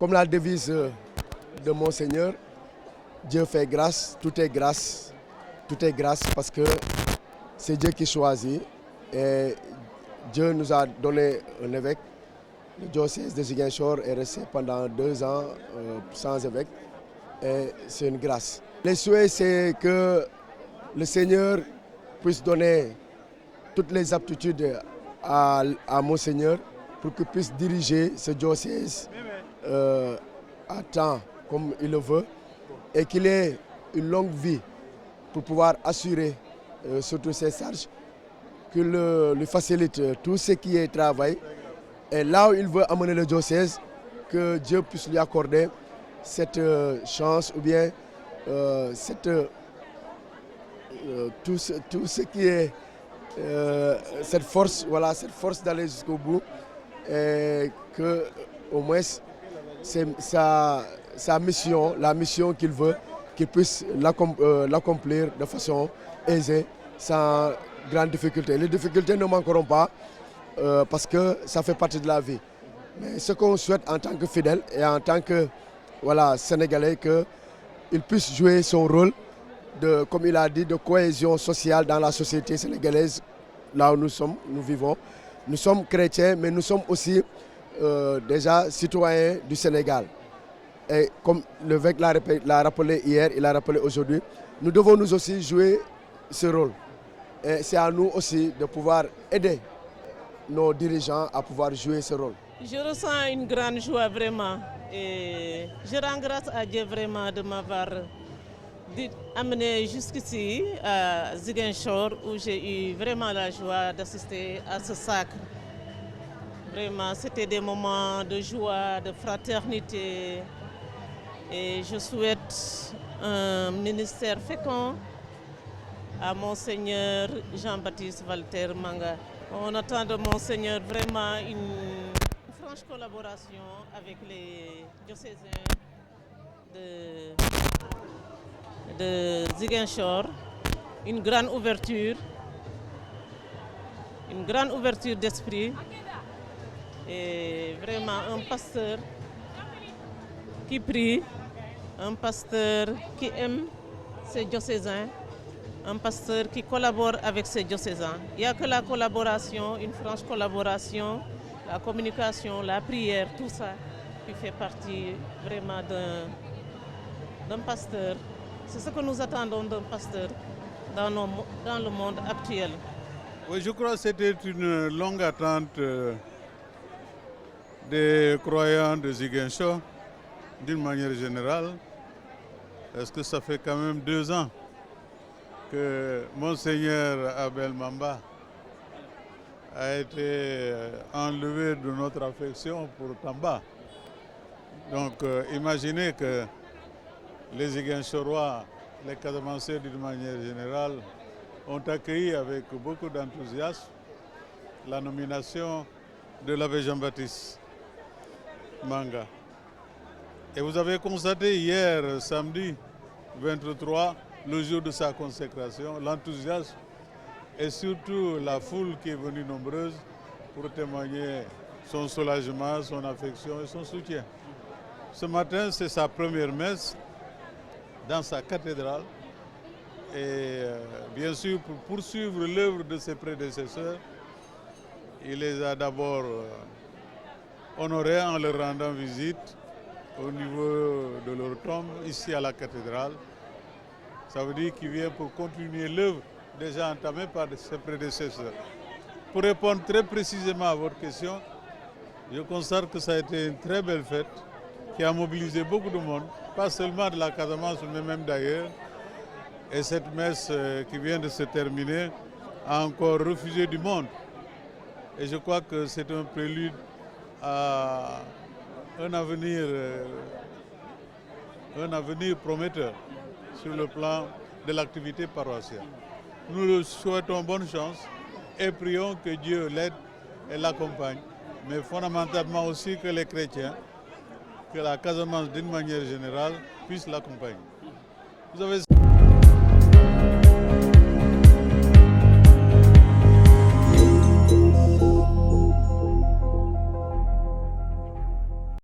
comme la devise de Monseigneur, Dieu fait grâce, tout est grâce. Tout est grâce parce que c'est Dieu qui choisit. Et Dieu nous a donné un évêque. Le diocèse de Ziguinchor est resté pendant 2 ans sans évêque. Et c'est une grâce. Les souhaits, c'est que le Seigneur puisse donner toutes les aptitudes à Monseigneur pour qu'il puisse diriger ce diocèse à temps comme il le veut et qu'il ait une longue vie pour pouvoir assurer surtout ses charges, qu'il lui facilite tout ce qui est travail et là où il veut amener le diocèse, que Dieu puisse lui accorder cette chance ou bien tout ce qui est cette force, voilà, cette force d'aller jusqu'au bout et que au moins c'est sa mission, la mission qu'il veut, qu'il puisse l'accomplir de façon aisée, sans grande difficulté. Les difficultés ne manqueront pas parce que ça fait partie de la vie. Mais ce qu'on souhaite en tant que fidèle et en tant que Sénégalais, qu'il puisse jouer son rôle de, comme il a dit, de cohésion sociale dans la société sénégalaise, là où nous vivons. Nous sommes chrétiens, mais nous sommes aussi déjà citoyens du Sénégal. Et comme l'évêque l'a rappelé hier, il l'a rappelé aujourd'hui, nous devons nous aussi jouer ce rôle. Et c'est à nous aussi de pouvoir aider nos dirigeants à pouvoir jouer ce rôle. Je ressens une grande joie vraiment et je rends grâce à Dieu vraiment de m'avoir amené jusqu'ici à Ziguinchor où j'ai eu vraiment la joie d'assister à ce sacre. Vraiment, c'était des moments de joie, de fraternité et je souhaite un ministère fécond à Monseigneur Jean-Baptiste Walter Manga. On attend de Monseigneur vraiment une franche collaboration avec les diocésains de Ziguinchor, une grande ouverture d'esprit et vraiment un pasteur qui prie, un pasteur qui aime ses diocésains, un pasteur qui collabore avec ses diocésains. Il n'y a que la collaboration, une franche collaboration, la communication, la prière, tout ça qui fait partie vraiment d'un pasteur. C'est ce que nous attendons d'un pasteur dans le monde actuel. Oui, je crois que c'était une longue attente des croyants de Ziguinchor, d'une manière générale, parce que ça fait quand même 2 ans que Monseigneur Abel Mamba a été enlevé de notre affection pour Tamba. Donc imaginez que les Ziguinchorois, les Casamançais d'une manière générale, ont accueilli avec beaucoup d'enthousiasme la nomination de l'abbé Jean-Baptiste Manga. Et vous avez constaté hier, samedi 23, le jour de sa consécration, l'enthousiasme et surtout la foule qui est venue nombreuse pour témoigner son soulagement, son affection et son soutien. Ce matin, c'est sa première messe dans sa cathédrale et bien sûr pour poursuivre l'œuvre de ses prédécesseurs, il les a d'abord honorés en leur rendant visite au niveau de leur tombe ici à la cathédrale. Ça veut dire qu'il vient pour continuer l'œuvre déjà entamée par ses prédécesseurs. Pour répondre très précisément à votre question, je constate que ça a été une très belle fête qui a mobilisé beaucoup de monde, pas seulement de la Casamance, mais même d'ailleurs. Et cette messe qui vient de se terminer a encore refusé du monde. Et je crois que c'est un prélude à un avenir prometteur sur le plan de l'activité paroissiale. Nous lui souhaitons bonne chance et prions que Dieu l'aide et l'accompagne, mais fondamentalement aussi que les chrétiens, que la Casamance d'une manière générale, puissent l'accompagner. Vous avez